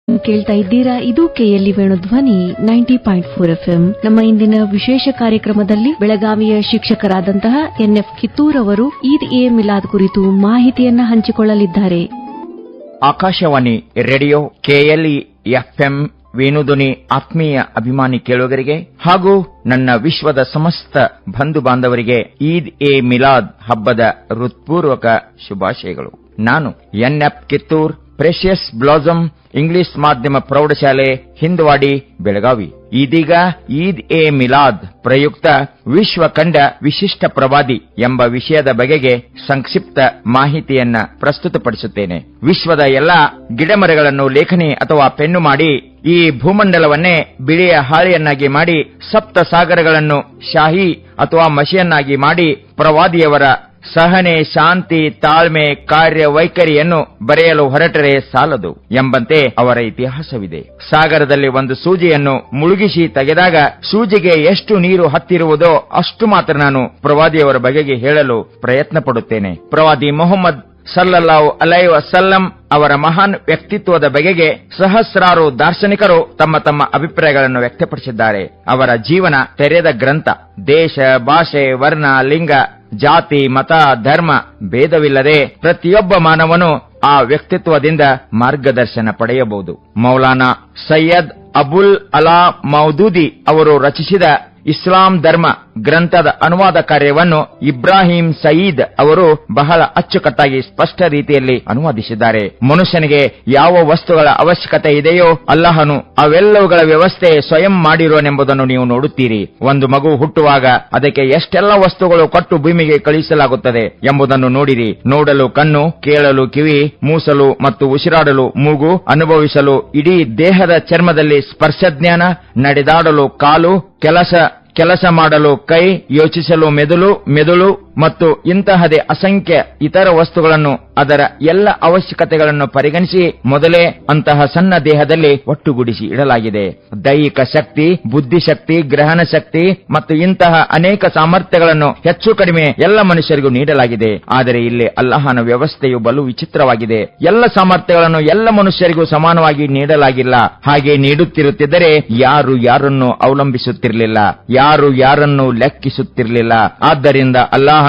ಕೇಳ್ತಾ ಇದ್ದೀರಾ, ಇದು ಕೆಎಲ್ಇ ವೇಣುಧ್ವನಿ 90.4 FM. ನಮ್ಮ ಇಂದಿನ ವಿಶೇಷ ಕಾರ್ಯಕ್ರಮದಲ್ಲಿ ಬೆಳಗಾವಿಯ ಶಿಕ್ಷಕರಾದಂತಹ NF ಕಿತ್ತೂರ್ ಅವರು ಈದ್ ಎ ಮಿಲಾದ್ ಕುರಿತು ಮಾಹಿತಿಯನ್ನ ಹಂಚಿಕೊಳ್ಳಲಿದ್ದಾರೆ. Akashvani radio KLE FM Venudhwani ಆತ್ಮೀಯ ಅಭಿಮಾನಿ ಕೇಳುಗರಿಗೆ ಹಾಗೂ ನನ್ನ ವಿಶ್ವದ ಸಮಸ್ತ ಬಂಧು ಬಾಂಧವರಿಗೆ ಈದ್ ಎ ಮಿಲಾದ್ ಹಬ್ಬದ ಹೃತ್ಪೂರ್ವಕ ಶುಭಾಶಯಗಳು. ನಾನು NF Kittur, precious blossom English ಮಾಧ್ಯಮ ಪ್ರೌಢಶಾಲೆ, ಹಿಂದವಾಡಿ, ಬೆಳಗಾವಿ. ಇದೀಗ ಈದ್ ಎ ಮಿಲಾದ್ ಪ್ರಯುಕ್ತ ವಿಶ್ವ ಕಂಡ ವಿಶಿಷ್ಟ ಪ್ರವಾದಿ ಎಂಬ ವಿಷಯದ ಬಗೆಗೆ ಸಂಕ್ಷಿಪ್ತ ಮಾಹಿತಿಯನ್ನ ಪ್ರಸ್ತುತಪಡಿಸುತ್ತೇನೆ. ವಿಶ್ವದ ಎಲ್ಲಾ ಗಿಡಮರಗಳನ್ನು ಲೇಖನಿ ಅಥವಾ ಪೆನ್ನು ಮಾಡಿ ಈ ಭೂಮಂಡಲವನ್ನೇ ಬಿಳಿಯ ಹಾಳೆಯನ್ನಾಗಿ ಮಾಡಿ ಸಪ್ತ ಸಾಗರಗಳನ್ನು ಶಾಹಿ ಅಥವಾ ಮಷಿಯನ್ನಾಗಿ ಮಾಡಿ ಪ್ರವಾದಿಯವರ ಸಹನೆ, ಶಾಂತಿ, ತಾಳ್ಮೆ, ಕಾರ್ಯವೈಖರಿಯನ್ನು ಬರೆಯಲು ಹೊರಟರೆ ಸಾಲದು ಎಂಬಂತೆ ಅವರ ಇತಿಹಾಸವಿದೆ. ಸಾಗರದಲ್ಲಿ ಒಂದು ಸೂಜಿಯನ್ನು ಮುಳುಗಿಸಿ ತೆಗೆದಾಗ ಸೂಜಿಗೆ ಎಷ್ಟು ನೀರು ಹತ್ತಿರುವುದೋ ಅಷ್ಟು ಮಾತ್ರ ನಾನು ಪ್ರವಾದಿಯವರ ಬಗೆಗೆ ಹೇಳಲು ಪ್ರಯತ್ನ ಪಡುತ್ತೇನೆ. ಪ್ರವಾದಿ ಮೊಹಮ್ಮದ್ ಸಲ್ಲಲ್ಲಾಹು ಅಲೈಹಿ ವಸಲ್ಲಂ ಅವರ ಮಹಾನ್ ವ್ಯಕ್ತಿತ್ವದ ಬಗೆಗೆ ಸಹಸ್ರಾರು ದಾರ್ಶನಿಕರು ತಮ್ಮ ತಮ್ಮ ಅಭಿಪ್ರಾಯಗಳನ್ನು ವ್ಯಕ್ತಪಡಿಸಿದ್ದಾರೆ. ಅವರ ಜೀವನ ತೆರೆದ ಗ್ರಂಥ. ದೇಶ, ಭಾಷೆ, ವರ್ಣ, ಲಿಂಗ, ಜಾತಿ, ಮತ, ಧರ್ಮ ಭೇದವಿಲ್ಲದೆ ಪ್ರತಿಯೊಬ್ಬ ಮಾನವನು ಆ ವ್ಯಕ್ತಿತ್ವದಿಂದ ಮಾರ್ಗದರ್ಶನ ಪಡೆಯಬಹುದು. ಮೌಲಾನಾ ಸೈಯದ್ ಅಬುಲ್ ಅಲಾ ಮೌದೂದಿ ಅವರು ರಚಿಸಿದ ಇಸ್ಲಾಂ ಧರ್ಮ ಗ್ರಂಥದ ಅನುವಾದ ಕಾರ್ಯವನ್ನು ಇಬ್ರಾಹಿಂ ಸಯೀದ್ ಅವರು ಬಹಳ ಅಚ್ಚುಕಟ್ಟಾಗಿ ಸ್ಪಷ್ಟ ರೀತಿಯಲ್ಲಿ ಅನುವಾದಿಸಿದ್ದಾರೆ. ಮನುಷ್ಯನಿಗೆ ಯಾವ ವಸ್ತುಗಳ ಅವಶ್ಯಕತೆ ಇದೆಯೋ ಅಲ್ಲಾಹನು ಅವೆಲ್ಲವುಗಳ ವ್ಯವಸ್ಥೆ ಸ್ವಯಂ ಮಾಡಿರುವನೆಂಬುದನ್ನು ನೀವು ನೋಡುತ್ತೀರಿ. ಒಂದು ಮಗು ಹುಟ್ಟುವಾಗ ಅದಕ್ಕೆ ಎಷ್ಟೆಲ್ಲ ವಸ್ತುಗಳು ಕೊಟ್ಟು ಭೂಮಿಗೆ ಕಳುಹಿಸಲಾಗುತ್ತದೆ ಎಂಬುದನ್ನು ನೋಡಿರಿ. ನೋಡಲು ಕಣ್ಣು, ಕೇಳಲು ಕಿವಿ, ಮೂಸಲು ಮತ್ತು ಉಸಿರಾಡಲು ಮೂಗು, ಅನುಭವಿಸಲು ಇಡೀ ದೇಹದ ಚರ್ಮದಲ್ಲಿ ಸ್ಪರ್ಶಜ್ಞಾನ, ನಡೆದಾಡಲು ಕಾಲು, ಕೆಲಸ ಮಾಡಲು ಕೈ, ಯೋಚಿಸಲು ಮೆದುಳು ಮತ್ತು ಇಂತಹದೇ ಅಸಂಖ್ಯ ಇತರ ವಸ್ತುಗಳನ್ನು ಅದರ ಎಲ್ಲ ಅವಶ್ಯಕತೆಗಳನ್ನು ಪರಿಗಣಿಸಿ ಮೊದಲೇ ಅಂತಹ ಸಣ್ಣ ದೇಹದಲ್ಲಿ ಒಟ್ಟುಗೂಡಿಸಿ ಇಡಲಾಗಿದೆ. ದೈಹಿಕ ಶಕ್ತಿ, ಬುದ್ಧಿಶಕ್ತಿ, ಗ್ರಹಣ ಶಕ್ತಿ ಮತ್ತು ಇಂತಹ ಅನೇಕ ಸಾಮರ್ಥ್ಯಗಳನ್ನು ಹೆಚ್ಚು ಕಡಿಮೆ ಎಲ್ಲ ಮನುಷ್ಯರಿಗೂ ನೀಡಲಾಗಿದೆ. ಆದರೆ ಇಲ್ಲಿ ಅಲ್ಲಾಹನ ವ್ಯವಸ್ಥೆಯು ಬಲು ವಿಚಿತ್ರವಾಗಿದೆ. ಎಲ್ಲ ಸಾಮರ್ಥ್ಯಗಳನ್ನು ಎಲ್ಲ ಮನುಷ್ಯರಿಗೂ ಸಮಾನವಾಗಿ ನೀಡಲಾಗಿಲ್ಲ. ಹಾಗೆ ನೀಡುತ್ತಿರುತ್ತಿದ್ದರೆ ಯಾರು ಯಾರನ್ನು ಅವಲಂಬಿಸುತ್ತಿರಲಿಲ್ಲ, ಯಾರು ಯಾರನ್ನು ಲೆಕ್ಕಿಸುತ್ತಿರಲಿಲ್ಲ. ಆದ್ದರಿಂದ ಅಲ್ಲಾಹನು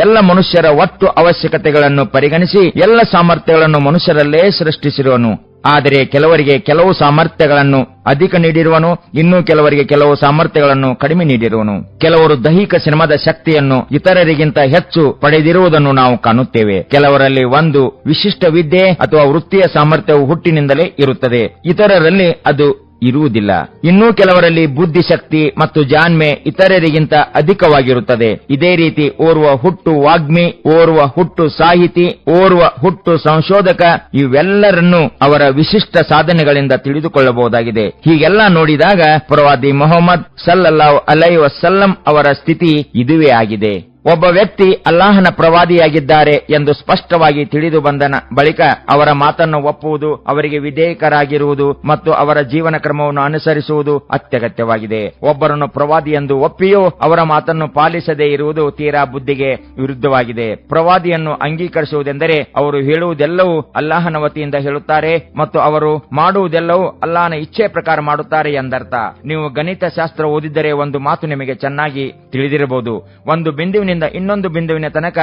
ಎಲ್ಲ ಮನುಷ್ಯರ ಒಟ್ಟು ಅವಶ್ಯಕತೆಗಳನ್ನು ಪರಿಗಣಿಸಿ ಎಲ್ಲ ಸಾಮರ್ಥ್ಯಗಳನ್ನು ಮನುಷ್ಯರಲ್ಲೇ ಸೃಷ್ಟಿಸಿರುವನು. ಆದರೆ ಕೆಲವರಿಗೆ ಕೆಲವು ಸಾಮರ್ಥ್ಯಗಳನ್ನು ಅಧಿಕ ನೀಡಿರುವನು, ಇನ್ನೂ ಕೆಲವರಿಗೆ ಕೆಲವು ಸಾಮರ್ಥ್ಯಗಳನ್ನು ಕಡಿಮೆ ನೀಡಿರುವನು. ಕೆಲವರು ದೈಹಿಕ ಶ್ರಮದ ಶಕ್ತಿಯನ್ನು ಇತರರಿಗಿಂತ ಹೆಚ್ಚು ಪಡೆದಿರುವುದನ್ನು ನಾವು ಕಾಣುತ್ತೇವೆ. ಕೆಲವರಲ್ಲಿ ಒಂದು ವಿಶಿಷ್ಟ ವಿದ್ಯೆ ಅಥವಾ ವೃತ್ತಿಯ ಸಾಮರ್ಥ್ಯವು ಹುಟ್ಟಿನಿಂದಲೇ ಇರುತ್ತದೆ, ಇತರರಲ್ಲಿ ಅದು ಇರುವುದಿಲ್ಲ. ಇನ್ನೂ ಕೆಲವರಲ್ಲಿ ಬುದ್ಧಿಶಕ್ತಿ ಮತ್ತು ಜಾಣ್ಮೆ ಇತರರಿಗಿಂತ ಅಧಿಕವಾಗಿರುತ್ತದೆ. ಇದೇ ರೀತಿ ಓರ್ವ ಹುಟ್ಟು ವಾಗ್ಮಿ, ಓರ್ವ ಹುಟ್ಟು ಸಾಹಿತಿ, ಓರ್ವ ಹುಟ್ಟು ಸಂಶೋಧಕ, ಇವೆಲ್ಲರನ್ನೂ ಅವರ ವಿಶಿಷ್ಟ ಸಾಧನೆಗಳಿಂದ ತಿಳಿದುಕೊಳ್ಳಬಹುದಾಗಿದೆ. ಹೀಗೆಲ್ಲ ನೋಡಿದಾಗ ಪ್ರವಾದಿ ಮೊಹಮ್ಮದ್ ಸಲ್ಲಲ್ಲಾಹು ಅಲೈಹಿ ವಸಲ್ಲಂ ಅವರ ಸ್ಥಿತಿ ಇದುವೇ ಆಗಿದೆ. ಒಬ್ಬ ವ್ಯಕ್ತಿ ಅಲ್ಲಾಹನ ಪ್ರವಾದಿಯಾಗಿದ್ದಾರೆ ಎಂದು ಸ್ಪಷ್ಟವಾಗಿ ತಿಳಿದು ಬಂದ ಬಳಿಕ ಅವರ ಮಾತನ್ನು ಒಪ್ಪುವುದು, ಅವರಿಗೆ ವಿಧೇಯಕರಾಗಿರುವುದು ಮತ್ತು ಅವರ ಜೀವನ ಕ್ರಮವನ್ನು ಅನುಸರಿಸುವುದು ಅತ್ಯಗತ್ಯವಾಗಿದೆ. ಒಬ್ಬರನ್ನು ಪ್ರವಾದಿ ಎಂದು ಒಪ್ಪಿಯೂ ಅವರ ಮಾತನ್ನು ಪಾಲಿಸದೇ ಇರುವುದು ತೀರಾ ಬುದ್ಧಿಗೆ ವಿರುದ್ಧವಾಗಿದೆ. ಪ್ರವಾದಿಯನ್ನು ಅಂಗೀಕರಿಸುವುದೆಂದರೆ ಅವರು ಹೇಳುವುದೆಲ್ಲವೂ ಅಲ್ಲಾಹನ ವತಿಯಿಂದ ಹೇಳುತ್ತಾರೆ ಮತ್ತು ಅವರು ಮಾಡುವುದೆಲ್ಲವೂ ಅಲ್ಲಾಹನ ಇಚ್ಛೆ ಪ್ರಕಾರ ಮಾಡುತ್ತಾರೆ ಎಂದರ್ಥ. ನೀವು ಗಣಿತ ಶಾಸ್ತ್ರ ಓದಿದ್ದರೆ ಒಂದು ಮಾತು ನಿಮಗೆ ಚೆನ್ನಾಗಿ ತಿಳಿದಿರಬಹುದು. ಒಂದು ಬಿಂದುವಿನಿಂದ ಇನ್ನೊಂದು ಬಿಂದುವಿನ ತನಕ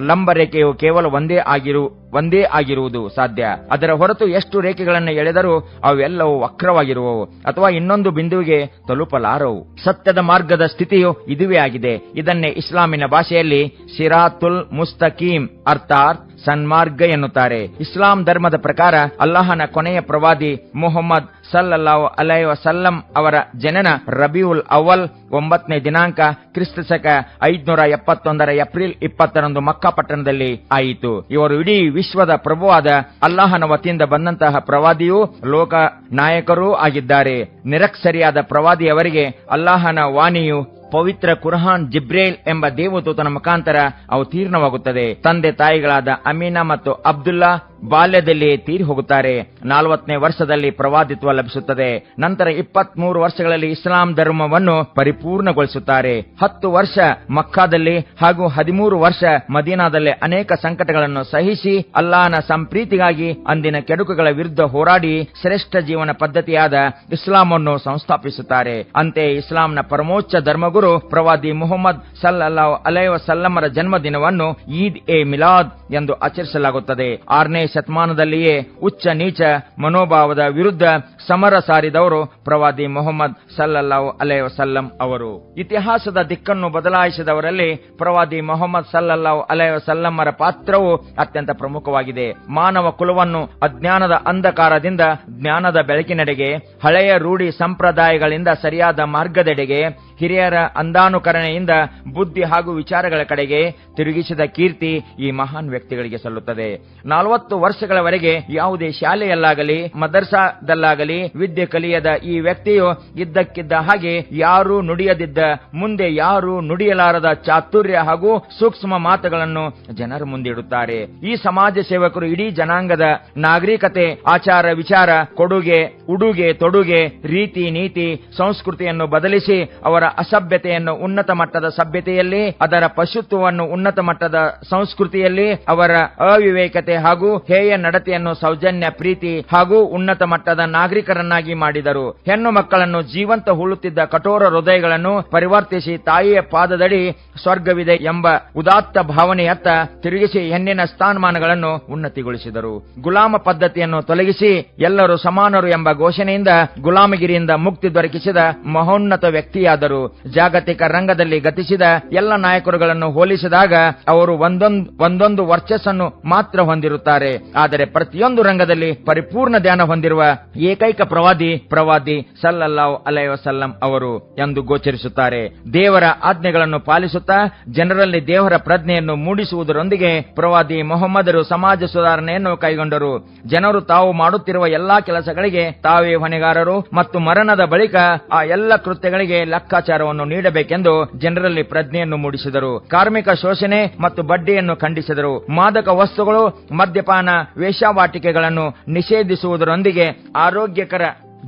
ಲಂಬ ರೇಖೆಯು ಕೇವಲ ಒಂದೇ ಆಗಿರುವುದು ಸಾಧ್ಯ. ಅದರ ಹೊರತು ಎಷ್ಟು ರೇಖೆಗಳನ್ನು ಎಳೆದರೂ ಅವೆಲ್ಲವೂ ವಕ್ರವಾಗಿರುವವು ಅಥವಾ ಇನ್ನೊಂದು ಬಿಂದುವಿಗೆ ತಲುಪಲಾರವು. ಸತ್ಯದ ಮಾರ್ಗದ ಸ್ಥಿತಿಯು ಇದುವೇ ಆಗಿದೆ. ಇದನ್ನೇ ಇಸ್ಲಾಮಿನ ಭಾಷೆಯಲ್ಲಿ ಸಿರಾತುಲ್ ಮುಸ್ತಕೀಮ್ ಅರ್ಥಾತ್ ಸನ್ಮಾರ್ಗ ಎನ್ನುತ್ತಾರೆ. ಇಸ್ಲಾಂ ಧರ್ಮದ ಪ್ರಕಾರ ಅಲ್ಲಾಹನ ಕೊನೆಯ ಪ್ರವಾದಿ ಮುಹಮ್ಮದ್ ಸಲ್ಲಲ್ಲಾಹು ಅಲೈಹಿ ವಸಲ್ಲಂ ಅವರ ಜನನ ರಬಿಯುಲ್ ಅವ್ವಲ್ 9ನೇ ದಿನಾಂಕ ಕ್ರಿಸ್ತಶಕ 571 ಏಪ್ರಿಲ್ 20ರಂದು ಮಕ್ಕಾ ಪಟ್ಟಣದಲ್ಲಿ ಆಯಿತು. ಇವರು ಇಡೀ ವಿಶ್ವದ ಪ್ರಭುವಾದ ಅಲ್ಲಾಹನ ವತಿಯಿಂದ ಬಂದಂತಹ ಪ್ರವಾದಿಯೂ ಲೋಕ ನಾಯಕರೂ ಆಗಿದ್ದಾರೆ. ನಿರಕ್ಷರಿಯಾದ ಪ್ರವಾದಿಯವರಿಗೆ ಅಲ್ಲಾಹನ ವಾಣಿಯು ಪವಿತ್ರ ಕುರ್ಆನ್ ಜಿಬ್ರೇಲ್ ಎಂಬ ದೇವದೂತನ ಮುಖಾಂತರ ಅವತೀರ್ಣವಾಗುತ್ತದೆ. ತಂದೆ ತಾಯಿಗಳಾದ ಅಮೀನಾ ಮತ್ತು ಅಬ್ದುಲ್ಲಾ ಬಾಲ್ಯದಲ್ಲಿಯೇ ತೀರಿ ಹೋಗುತ್ತಾರೆ. 40ನೇ ವರ್ಷದಲ್ಲಿ ಪ್ರವಾದಿತ್ವ ಲಭಿಸುತ್ತದೆ. ನಂತರ 23 ವರ್ಷಗಳಲ್ಲಿ ಇಸ್ಲಾಂ ಧರ್ಮವನ್ನು ಪರಿಪೂರ್ಣಗೊಳಿಸುತ್ತಾರೆ. 10 ವರ್ಷ ಮಕ್ಕಾದಲ್ಲಿ ಹಾಗೂ 13 ವರ್ಷ ಮದೀನಾದಲ್ಲಿ ಅನೇಕ ಸಂಕಟಗಳನ್ನು ಸಹಿಸಿ ಅಲ್ಲಾಹನ ಸಂಪ್ರೀತಿಗಾಗಿ ಅಂದಿನ ಕೆಡುಕುಗಳ ವಿರುದ್ಧ ಹೋರಾಡಿ ಶ್ರೇಷ್ಠ ಜೀವನ ಪದ್ಧತಿಯಾದ ಇಸ್ಲಾಮನ್ನು ಸಂಸ್ಥಾಪಿಸುತ್ತಾರೆ. ಅಂತೆಯೇ ಇಸ್ಲಾಂನ ಪರಮೋಚ್ಚ ಧರ್ಮಗುರು ಪ್ರವಾದಿ ಮುಹಮ್ಮದ್ ಸಲ್ಲಲ್ಲಾಹು ಅಲೈಹಿ ವಸಲ್ಲಮರ ಜನ್ಮದಿನವನ್ನು ಈದ್ ಎ ಮಿಲಾದ್ ಎಂದು ಆಚರಿಸಲಾಗುತ್ತದೆ. 6ನೇ ಶತಮಾನದಲ್ಲಿಯೇ ಉಚ್ಚ ನೀಚ ಮನೋಭಾವದ ವಿರುದ್ಧ ಸಮರ ಸಾರಿದವರು ಪ್ರವಾದಿ ಮುಹಮ್ಮದ್ ಸಲ್ಲಲ್ಲಾಹು ಅಲೈಹಿ ವಸಲ್ಲಂ ಅವರು. ಇತಿಹಾಸದ ದಿಕ್ಕನ್ನು ಬದಲಾಯಿಸಿದವರಲ್ಲಿ ಪ್ರವಾದಿ ಮುಹಮ್ಮದ್ ಸಲ್ಲಲ್ಲಾಹು ಅಲೈಹಿ ವಸಲ್ಲಮರ ಪಾತ್ರವು ಅತ್ಯಂತ ಪ್ರಮುಖವಾಗಿದೆ. ಮಾನವ ಕುಲವನ್ನು ಅಜ್ಞಾನದ ಅಂಧಕಾರದಿಂದ ಜ್ಞಾನದ ಬೆಳಕಿನೆಡೆಗೆ, ಹಳೆಯ ರೂಢಿ ಸಂಪ್ರದಾಯಗಳಿಂದ ಸರಿಯಾದ ಮಾರ್ಗದೆಡೆಗೆ, ಹಿರಿಯರ ಅಂದಾನುಕರಣೆಯಿಂದ ಬುದ್ಧಿ ಹಾಗೂ ವಿಚಾರಗಳ ಕಡೆಗೆ ತಿರುಗಿಸಿದ ಕೀರ್ತಿ ಈ ಮಹಾನ್ ವ್ಯಕ್ತಿಗಳಿಗೆ ಸಲ್ಲುತ್ತದೆ. 40 ವರ್ಷಗಳವರೆಗೆ ಯಾವುದೇ ಶಾಲೆಯಲ್ಲಾಗಲಿ ಮದರ್ಸಾದಲ್ಲಾಗಲಿ ವಿದ್ಯೆ ಕಲಿಯದ ಈ ವ್ಯಕ್ತಿಯು ಇದ್ದಕ್ಕಿದ್ದ ಹಾಗೆ ಯಾರೂ ನುಡಿಯದಿದ್ದ, ಮುಂದೆ ಯಾರೂ ನುಡಿಯಲಾರದ ಚಾತುರ್ಯ ಹಾಗೂ ಸೂಕ್ಷ್ಮ ಮಾತುಗಳನ್ನು ಜನರ ಮುಂದಿಡುತ್ತಾರೆ. ಈ ಸಮಾಜ ಸೇವಕರು ಇಡೀ ಜನಾಂಗದ ನಾಗರಿಕತೆ, ಆಚಾರ ವಿಚಾರ, ಕೊಡುಗೆ, ಉಡುಗೆ ತೊಡುಗೆ, ರೀತಿ ನೀತಿ, ಸಂಸ್ಕೃತಿಯನ್ನು ಬದಲಿಸಿ ಅವರ ಅಸಭ್ಯತೆಯನ್ನು ಉನ್ನತ ಮಟ್ಟದ ಸಭ್ಯತೆಯಲ್ಲಿ, ಅದರ ಪಶುತ್ವವನ್ನು ಉನ್ನತ ಮಟ್ಟದ ಸಂಸ್ಕೃತಿಯಲ್ಲಿ, ಅವರ ಅವಿವೇಕತೆ ಹಾಗೂ ಹೇಯ ನಡತೆಯನ್ನು ಸೌಜನ್ಯ ಪ್ರೀತಿ ಹಾಗೂ ಉನ್ನತ ಮಟ್ಟದ ನಾಗರಿಕರನ್ನಾಗಿ ಮಾಡಿದರು. ಹೆಣ್ಣು ಮಕ್ಕಳನ್ನು ಜೀವಂತ ಹೂಳುತ್ತಿದ್ದ ಕಠೋರ ಹೃದಯಗಳನ್ನು ಪರಿವರ್ತಿಸಿ ತಾಯಿಯ ಪಾದದಡಿ ಸ್ವರ್ಗವಿದೆ ಎಂಬ ಉದಾತ್ತ ಭಾವನೆಯತ್ತ ತಿರುಗಿಸಿ ಹೆಣ್ಣಿನ ಸ್ಥಾನಮಾನಗಳನ್ನು ಉನ್ನತಿಗೊಳಿಸಿದರು. ಗುಲಾಮ ಪದ್ಧತಿಯನ್ನು ತೊಲಗಿಸಿ ಎಲ್ಲರೂ ಸಮಾನರು ಎಂಬ ಘೋಷಣೆಯಿಂದ ಗುಲಾಮಗಿರಿಯಿಂದ ಮುಕ್ತಿ ದೊರಕಿಸಿದ ಮಹೋನ್ನತ ವ್ಯಕ್ತಿಯಾದರು. ಜಾಗತಿಕ ರಂಗದಲ್ಲಿ ಗತಿಸಿದ ಎಲ್ಲ ನಾಯಕರುಗಳನ್ನು ಹೋಲಿಸಿದಾಗ ಅವರು ಒಂದೊಂದು ವರ್ಚಸ್ಸನ್ನು ಮಾತ್ರ ಹೊಂದಿರುತ್ತಾರೆ. ಆದರೆ ಪ್ರತಿಯೊಂದು ರಂಗದಲ್ಲಿ ಪರಿಪೂರ್ಣ ಧ್ಯಾನ ಹೊಂದಿರುವ ಏಕೈಕ ಪ್ರವಾದಿ ಸಲ್ಲಲ್ಲಾಹು ಅಲೈಹಿ ವಸಲ್ಲಂ ಅವರು ಎಂದು ಗೋಚರಿಸುತ್ತಾರೆ. ದೇವರ ಆಜ್ಞೆಗಳನ್ನು ಪಾಲಿಸುತ್ತಾ ಜನರಲ್ಲಿ ದೇವರ ಪ್ರಜ್ಞೆಯನ್ನು ಮೂಡಿಸುವುದರೊಂದಿಗೆ ಪ್ರವಾದಿ ಮೊಹಮ್ಮದರು ಸಮಾಜ ಸುಧಾರಣೆಯನ್ನು ಕೈಗೊಂಡರು. ಜನರು ತಾವು ಮಾಡುತ್ತಿರುವ ಎಲ್ಲಾ ಕೆಲಸಗಳಿಗೆ ತಾವೇ ಹೊಣೆಗಾರರು ಮತ್ತು ಮರಣದ ಬಳಿಕ ಆ ಎಲ್ಲ ಕೃತ್ಯಗಳಿಗೆ ಲೆಕ್ಕಾಚಾರವನ್ನು ನೀಡಬೇಕೆಂದು ಜನರಲ್ಲಿ ಪ್ರಜ್ಞೆಯನ್ನು ಮೂಡಿಸಿದರು. ಕಾರ್ಮಿಕ ಶೋಷಣೆ ಮತ್ತು ಬಡ್ಡಿಯನ್ನು ಖಂಡಿಸಿದರು. ಮಾದಕ ವಸ್ತುಗಳು, ಮದ್ಯಪಾನ, ವೇಶ್ಯಾವಾಟಿಕೆಗಳನ್ನು ನಿಷೇಧಿಸುವುದರೊಂದಿಗೆ ಆರೋಗ್ಯಕರ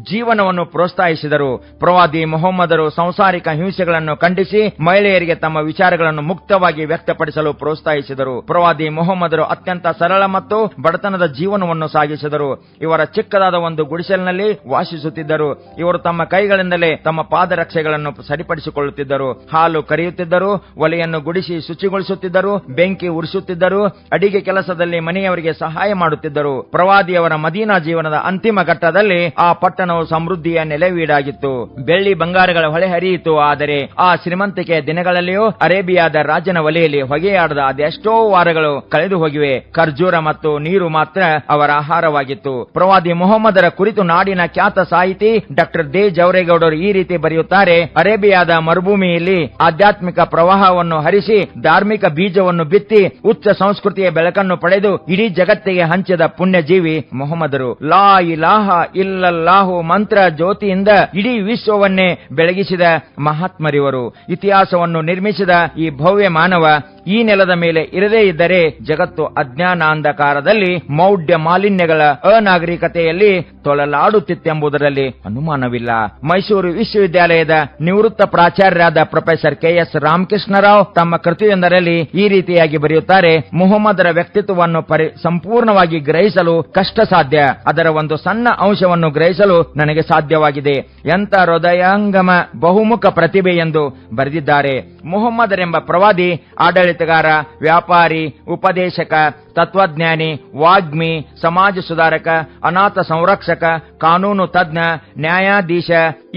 ಜೀವನವನ್ನು ಪ್ರೋತ್ಸಾಹಿಸಿದರು. ಪ್ರವಾದಿ ಮೊಹಮ್ಮದರು ಸಂಸಾರಿಕ ಹಿಂಸೆಗಳನ್ನು ಖಂಡಿಸಿ ಮಹಿಳೆಯರಿಗೆ ತಮ್ಮ ವಿಚಾರಗಳನ್ನು ಮುಕ್ತವಾಗಿ ವ್ಯಕ್ತಪಡಿಸಲು ಪ್ರೋತ್ಸಾಹಿಸಿದರು. ಪ್ರವಾದಿ ಮೊಹಮ್ಮದರು ಅತ್ಯಂತ ಸರಳ ಮತ್ತು ಬಡತನದ ಜೀವನವನ್ನು ಸಾಗಿಸಿದರು. ಇವರ ಚಿಕ್ಕದಾದ ಒಂದು ಗುಡಿಸಲಿನಲ್ಲಿ ವಾಸಿಸುತ್ತಿದ್ದರು. ಇವರು ತಮ್ಮ ಕೈಗಳಿಂದಲೇ ತಮ್ಮ ಪಾದರಕ್ಷೆಗಳನ್ನು ಸರಿಪಡಿಸಿಕೊಳ್ಳುತ್ತಿದ್ದರು. ಹಾಲು ಕರೆಯುತ್ತಿದ್ದರು, ಒಲೆಯನ್ನು ಗುಡಿಸಿ ಶುಚಿಗೊಳಿಸುತ್ತಿದ್ದರು, ಬೆಂಕಿ ಉರಿಸುತ್ತಿದ್ದರು, ಅಡಿಗೆ ಕೆಲಸದಲ್ಲಿ ಮನೆಯವರಿಗೆ ಸಹಾಯ ಮಾಡುತ್ತಿದ್ದರು. ಪ್ರವಾದಿಯವರ ಮದೀನಾ ಜೀವನದ ಅಂತಿಮ ಘಟ್ಟದಲ್ಲಿ ಆ ಪಟ್ಟಣವು ಸಮೃದ್ಧಿಯ ನೆಲೆವೀಡಾಗಿತ್ತು. ಬೆಳ್ಳಿ ಬಂಗಾರಗಳ ಹೊಳೆ ಹರಿಯಿತು. ಆದರೆ ಆ ಶ್ರೀಮಂತಿಕೆಯ ದಿನಗಳಲ್ಲಿಯೂ ಅರೇಬಿಯಾದ ರಾಜನ ಒಲೆಯಲ್ಲಿ ಹೊಗೆಯಾಡದ ಅದೆಷ್ಟೋ ವಾರಗಳು ಕಳೆದು ಹೋಗಿವೆ. ಖರ್ಜೂರ ಮತ್ತು ನೀರು ಮಾತ್ರ ಅವರ ಆಹಾರವಾಗಿತ್ತು. ಪ್ರವಾದಿ ಮೊಹಮ್ಮದರ ಕುರಿತು ನಾಡಿನ ಖ್ಯಾತ ಸಾಹಿತಿ ಡಾಕ್ಟರ್ ದೇ ಜವರೇಗೌಡರು ಈ ರೀತಿ ಬರೆಯುತ್ತಾರೆ: ಅರೇಬಿಯಾದ ಮರುಭೂಮಿಯಲ್ಲಿ ಆಧ್ಯಾತ್ಮಿಕ ಪ್ರವಾಹವನ್ನು ಹರಿಸಿ ಧಾರ್ಮಿಕ ಬೀಜವನ್ನು ಬಿತ್ತಿ ಉಚ್ಚ ಸಂಸ್ಕೃತಿಯ ಬೆಳಕನ್ನು ಪಡೆದು ಇಡೀ ಜಗತ್ತಿಗೆ ಹಂಚಿದ ಪುಣ್ಯಜೀವಿ ಮೊಹಮ್ಮದರು. ಲಾ ಇಲಾಹ ಇಲ್ಲಲ್ಲಾಹು ಮಂತ್ರ ಜ್ಯೋತಿಯಿಂದ ಇಡೀ ವಿಶ್ವವನ್ನೇ ಬೆಳಗಿಸಿದ ಮಹಾತ್ಮರಿವರು. ಇತಿಹಾಸವನ್ನು ನಿರ್ಮಿಸಿದ ಈ ಭವ್ಯ ಮಾನವ ಈ ನೆಲದ ಮೇಲೆ ಇರದೇ ಇದ್ದರೆ ಜಗತ್ತು ಅಜ್ಞಾನಾಂಧಕಾರದಲ್ಲಿ ಮೌಢ್ಯ ಮಾಲಿನ್ಯಗಳ ಅನಾಗರಿಕತೆಯಲ್ಲಿ ತೊಳಲಾಡುತ್ತಿತ್ತೆಂಬುದರಲ್ಲಿ ಅನುಮಾನವಿಲ್ಲ. ಮೈಸೂರು ವಿಶ್ವವಿದ್ಯಾಲಯದ ನಿವೃತ್ತ ಪ್ರಾಚಾರ್ಯರಾದ ಪ್ರೊಫೆಸರ್ ಕೆ.ಎಸ್. ರಾಮಕೃಷ್ಣರಾವ್ ತಮ್ಮ ಕೃತಿಯೊಂದರಲ್ಲಿ ಈ ರೀತಿಯಾಗಿ ಬರೆಯುತ್ತಾರೆ: ಮುಹಮ್ಮದರ ವ್ಯಕ್ತಿತ್ವವನ್ನು ಸಂಪೂರ್ಣವಾಗಿ ಗ್ರಹಿಸಲು ಕಷ್ಟ ಸಾಧ್ಯ. ಅದರ ಒಂದು ಸಣ್ಣ ಅಂಶವನ್ನು ಗ್ರಹಿಸಲು ನನಗೆ ಸಾಧ್ಯವಾಗಿದೆ. ಎಂಥ ಹೃದಯಾಂಗಮ ಬಹುಮುಖ ಪ್ರತಿಭೆ ಎಂದು ಬರೆದಿದ್ದಾರೆ. ಮುಹಮ್ಮದರೆಂಬ ಪ್ರವಾದಿ ಆಡಳಿತಗಾರ, ವ್ಯಾಪಾರಿ, ಉಪದೇಶಕ, ತತ್ವಜ್ಞಾನಿ, ವಾಗ್ಮಿ, ಸಮಾಜ ಸುಧಾರಕ, ಅನಾಥ ಸಂರಕ್ಷಕ, ಕಾನೂನು ತಜ್ಞ, ನ್ಯಾಯಾಧೀಶ,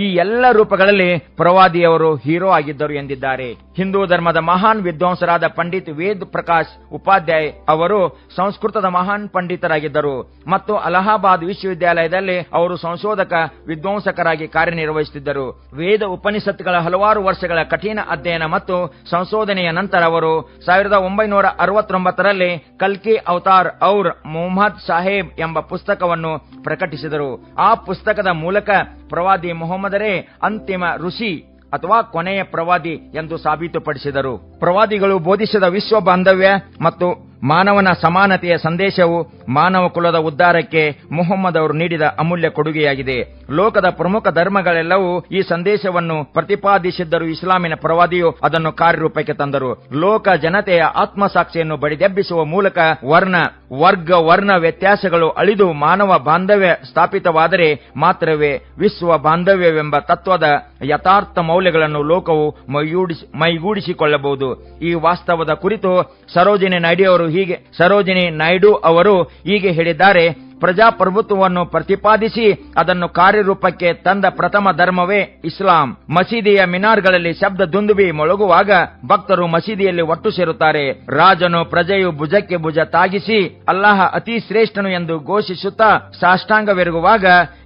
ಈ ಎಲ್ಲ ರೂಪಗಳಲ್ಲಿ ಪ್ರವಾದಿಯವರು ಹೀರೋ ಆಗಿದ್ದರು ಎಂದಿದ್ದಾರೆ. ಹಿಂದೂ ಧರ್ಮದ ಮಹಾನ್ ವಿದ್ವಾಂಸರಾದ ಪಂಡಿತ್ ವೇದ್ ಪ್ರಕಾಶ್ ಉಪಾಧ್ಯಾಯ್ ಅವರು ಸಂಸ್ಕೃತದ ಮಹಾನ್ ಪಂಡಿತರಾಗಿದ್ದರು ಮತ್ತು ಅಲಹಾಬಾದ್ ವಿಶ್ವವಿದ್ಯಾಲಯದಲ್ಲಿ ಅವರು ಸಂಶೋಧಕ ವಿದ್ವಾಂಸಕರಾಗಿ ಕಾರ್ಯನಿರ್ವಹಿಸುತ್ತಿದ್ದರು. ವೇದ ಉಪನಿಷತ್ತುಗಳ ಹಲವಾರು ವರ್ಷಗಳ ಕಠಿಣ ಅಧ್ಯಯನ ಮತ್ತು ಸಂಶೋಧನೆಯ ನಂತರ ಅವರು 1969ರಲ್ಲಿ ಕಲ್ಕಿ ಅವತಾರ್ ಔರ್ ಮುಹಮ್ಮದ್ ಸಾಹೇಬ್ ಎಂಬ ಪುಸ್ತಕವನ್ನು ಪ್ರಕಟಿಸಿದರು. ಆ ಪುಸ್ತಕದ ಮೂಲಕ ಪ್ರವಾದಿ ಮೊಹಮ್ಮದರೇ ಅಂತಿಮ ಋಷಿ ಅಥವಾ ಕೊನೆಯ ಪ್ರವಾದಿ ಎಂದು ಸಾಬೀತುಪಡಿಸಿದರು. ಪ್ರವಾದಿಗಳು ಬೋಧಿಸಿದ ವಿಶ್ವ ಬಾಂಧವ್ಯ ಮತ್ತು ಮಾನವನ ಸಮಾನತೆಯ ಸಂದೇಶವು ಮಾನವ ಕುಲದ ಉದ್ಧಾರಕ್ಕೆ ಮುಹಮ್ಮದ್ ಅವರು ನೀಡಿದ ಅಮೂಲ್ಯ ಕೊಡುಗೆಯಾಗಿದೆ. ಲೋಕದ ಪ್ರಮುಖ ಧರ್ಮಗಳೆಲ್ಲವೂ ಈ ಸಂದೇಶವನ್ನು ಪ್ರತಿಪಾದಿಸಿದ್ದರೂ ಇಸ್ಲಾಮಿನ ಪ್ರವಾದಿಯು ಅದನ್ನು ಕಾರ್ಯರೂಪಕ್ಕೆ ತಂದರು. ಲೋಕ ಜನತೆಯ ಆತ್ಮಸಾಕ್ಷಿಯನ್ನು ಬಡಿದೆಬ್ಬಿಸುವ ಮೂಲಕ ವರ್ಣ ವ್ಯತ್ಯಾಸಗಳು ಅಳಿದು ಮಾನವ ಬಾಂಧವ್ಯ ಸ್ಥಾಪಿತವಾದರೆ ಮಾತ್ರವೇ ವಿಶ್ವ ಬಾಂಧವ್ಯವೆಂಬ ತತ್ವದ ಯಥಾರ್ಥ ಮೌಲ್ಯಗಳನ್ನು ಲೋಕವು ಮೈಗೂಡಿಸಿಕೊಳ್ಳಬಹುದು. ಈ ವಾಸ್ತವದ ಕುರಿತು ಸರೋಜಿನಿ ನಾಯ್ಡು ಅವರು ಹೀಗೆ ಹೇಳಿದ್ದಾರೆ: ಪ್ರಜಾಪ್ರಭುತ್ವವನ್ನು ಪ್ರತಿಪಾದಿಸಿ ಅದನ್ನು ಕಾರ್ಯರೂಪಕ್ಕೆ ತಂದ ಪ್ರಥಮ ಧರ್ಮವೇ ಇಸ್ಲಾಂ. ಮಸೀದಿಯ ಮಿನಾರ್ಗಳಲ್ಲಿ ಶಬ್ದ ದುಂದುಬಿ ಮೊಳಗುವಾಗ ಭಕ್ತರು ಮಸೀದಿಯಲ್ಲಿ ಒಟ್ಟು ಸೇರುತ್ತಾರೆ. ರಾಜನು ಪ್ರಜೆಯು ಭುಜಕ್ಕೆ ಭುಜ ತಾಗಿಸಿ ಅಲ್ಲಾಹ ಅತಿ ಶ್ರೇಷ್ಠನು ಎಂದು ಘೋಷಿಸುತ್ತಾ ಸಾಷ್ಟಾಂಗವೆರಗುವಾಗ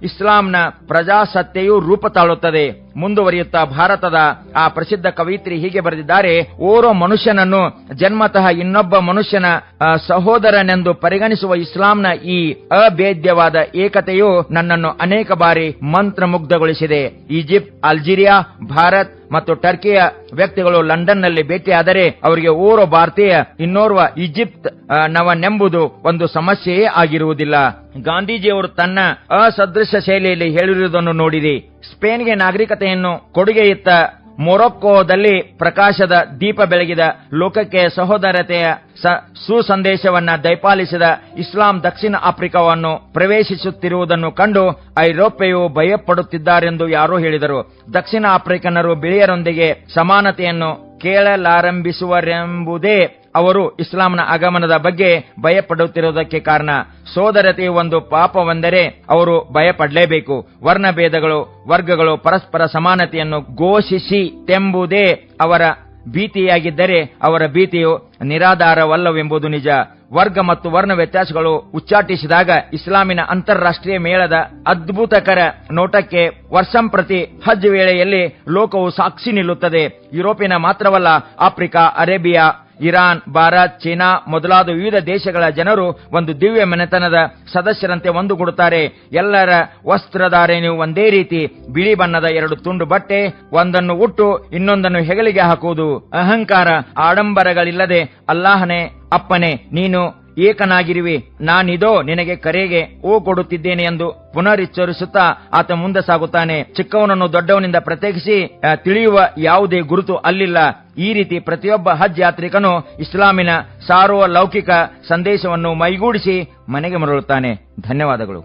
ಇಸ್ಲಾಂನ ಪ್ರಜಾಸತ್ತೆಯು ರೂಪ ತಾಳುತ್ತದೆ. ಮುಂದುವರಿಯುತ್ತಾ ಭಾರತದ ಆ ಪ್ರಸಿದ್ಧ ಕವಯಿತ್ರಿ ಹೀಗೆ ಬರೆದಿದ್ದಾರೆ: ಓರ್ವ ಮನುಷ್ಯನನ್ನು ಜನ್ಮತಃ ಇನ್ನೊಬ್ಬ ಮನುಷ್ಯನ ಸಹೋದರನೆಂದು ಪರಿಗಣಿಸುವ ಇಸ್ಲಾಂನ ಈ ಅಭೇದ್ಯವಾದ ಏಕತೆಯು ನನ್ನನ್ನು ಅನೇಕ ಬಾರಿ ಮಂತ್ರಮುಗ್ಧಗೊಳಿಸಿದೆ. ಈಜಿಪ್ಟ್, ಅಲ್ಜೀರಿಯಾ, ಭಾರತ್ ಮತ್ತು ಟರ್ಕಿಯ ವ್ಯಕ್ತಿಗಳು ಲಂಡನ್ನಲ್ಲಿ ಭೇಟಿಯಾದರೆ ಅವರಿಗೆ ಓರ್ವ ಭಾರತೀಯ ಇನ್ನೋರ್ವ ಈಜಿಪ್ಟ್ ನವನೆಂಬುದು ಒಂದು ಸಮಸ್ಯೆಯೇ ಆಗಿರುವುದಿಲ್ಲ. ಗಾಂಧೀಜಿಯವರು ತನ್ನ ಅಸದೃಶ ಶೈಲಿಯಲ್ಲಿ ಹೇಳಿರುವುದನ್ನು ನೋಡಿರಿ. ಸ್ಪೇನ್ಗೆ ನಾಗರಿಕತೆಯನ್ನು ಕೊಡುಗೆಯಿತ್ತ ಮೊರೊಕ್ಕೋದಲ್ಲಿ ಪ್ರಕಾಶದ ದೀಪ ಬೆಳಗಿದ ಲೋಕಕ್ಕೆ ಸಹೋದರತೆಯ ಸುಸಂದೇಶವನ್ನ ದಯಪಾಲಿಸಿದ ಇಸ್ಲಾಂ ದಕ್ಷಿಣ ಆಫ್ರಿಕಾವನ್ನು ಪ್ರವೇಶಿಸುತ್ತಿರುವುದನ್ನು ಕಂಡು ಐರೋಪ್ಯರು ಭಯಪಡುತ್ತಿದ್ದಾರೆಂದು ಯಾರೋ ಹೇಳಿದರು. ದಕ್ಷಿಣ ಆಫ್ರಿಕನ್ನರು ಬಿಳಿಯರೊಂದಿಗೆ ಸಮಾನತೆಯನ್ನು ಕೇಳಲಾರಂಭಿಸುವರೆಂಬುದೇ ಅವರು ಇಸ್ಲಾಂನ ಆಗಮನದ ಬಗ್ಗೆ ಭಯಪಡುತ್ತಿರುವುದಕ್ಕೆ ಕಾರಣ. ಸೋದರತೆಯು ಒಂದು ಪಾಪವೆಂದರೆ ಅವರು ಭಯಪಡಲೇಬೇಕು. ವರ್ಗಗಳು ಪರಸ್ಪರ ಸಮಾನತೆಯನ್ನು ಘೋಷಿಸಿತೆಂಬುದೇ ಅವರ ಭೀತಿಯಾಗಿದ್ದರೆ ಅವರ ಭೀತಿಯು ನಿರಾಧಾರವಲ್ಲವೆಂಬುದು ನಿಜ. ವರ್ಗ ಮತ್ತು ವರ್ಣ ವ್ಯತ್ಯಾಸಗಳು ಉಚ್ಚಾಟಿಸಿದಾಗ ಇಸ್ಲಾಮಿನ ಅಂತಾರಾಷ್ಟ್ರೀಯ ಮೇಳದ ಅದ್ಭುತಕರ ನೋಟಕ್ಕೆ ವರ್ಷಂಪ್ರತಿ ಹಜ್ ವೇಳೆಯಲ್ಲಿ ಲೋಕವು ಸಾಕ್ಷಿ ನಿಲ್ಲುತ್ತದೆ. ಯುರೋಪಿನ ಮಾತ್ರವಲ್ಲ, Africa, Arabia, Iran, Bharat, China ಮೊದಲಾದ ವಿವಿಧ ದೇಶಗಳ ಜನರು ಒಂದು ದಿವ್ಯ ಮನೆತನದ ಸದಸ್ಯರಂತೆ ಒಂದುಗೂಡುತ್ತಾರೆ. ಎಲ್ಲರ ವಸ್ತ್ರಧಾರಣೆಯು ಒಂದೇ ರೀತಿ, ಬಿಳಿ ಬಣ್ಣದ 2 ತುಂಡು ಬಟ್ಟೆ, ಒಂದನ್ನು ಉಟ್ಟು ಇನ್ನೊಂದನ್ನು ಹೆಗಲಿಗೆ ಹಾಕುವುದು. ಅಹಂಕಾರ, ಆಡಂಬರಗಳಿಲ್ಲದೆ ಅಲ್ಲಾಹನೇ ಅಪ್ಪನೇ ನೀನು ಏಕನಾಗಿರುವಿ, ನಾನಿದೋ ನಿನಗೆ ಕರೆಗೆ ಕೊಡುತ್ತಿದ್ದೇನೆ ಎಂದು ಪುನರುಚ್ಚರಿಸುತ್ತಾ ಆತ ಮುಂದೆ ಸಾಗುತ್ತಾನೆ. ಚಿಕ್ಕವನನ್ನು ದೊಡ್ಡವನಿಂದ ಪ್ರತ್ಯೇಕಿಸಿ ತಿಳಿಯುವ ಯಾವುದೇ ಗುರುತು ಅಲ್ಲಿಲ್ಲ. ಈ ರೀತಿ ಪ್ರತಿಯೊಬ್ಬ ಹಜ್ ಯಾತ್ರಿಕನು ಇಸ್ಲಾಮಿನ ಸಾರ್ವಲೌಕಿಕ ಸಂದೇಶವನ್ನು ಮೈಗೂಡಿಸಿ ಮನೆಗೆ ಮರಳುತ್ತಾನೆ. ಧನ್ಯವಾದಗಳು.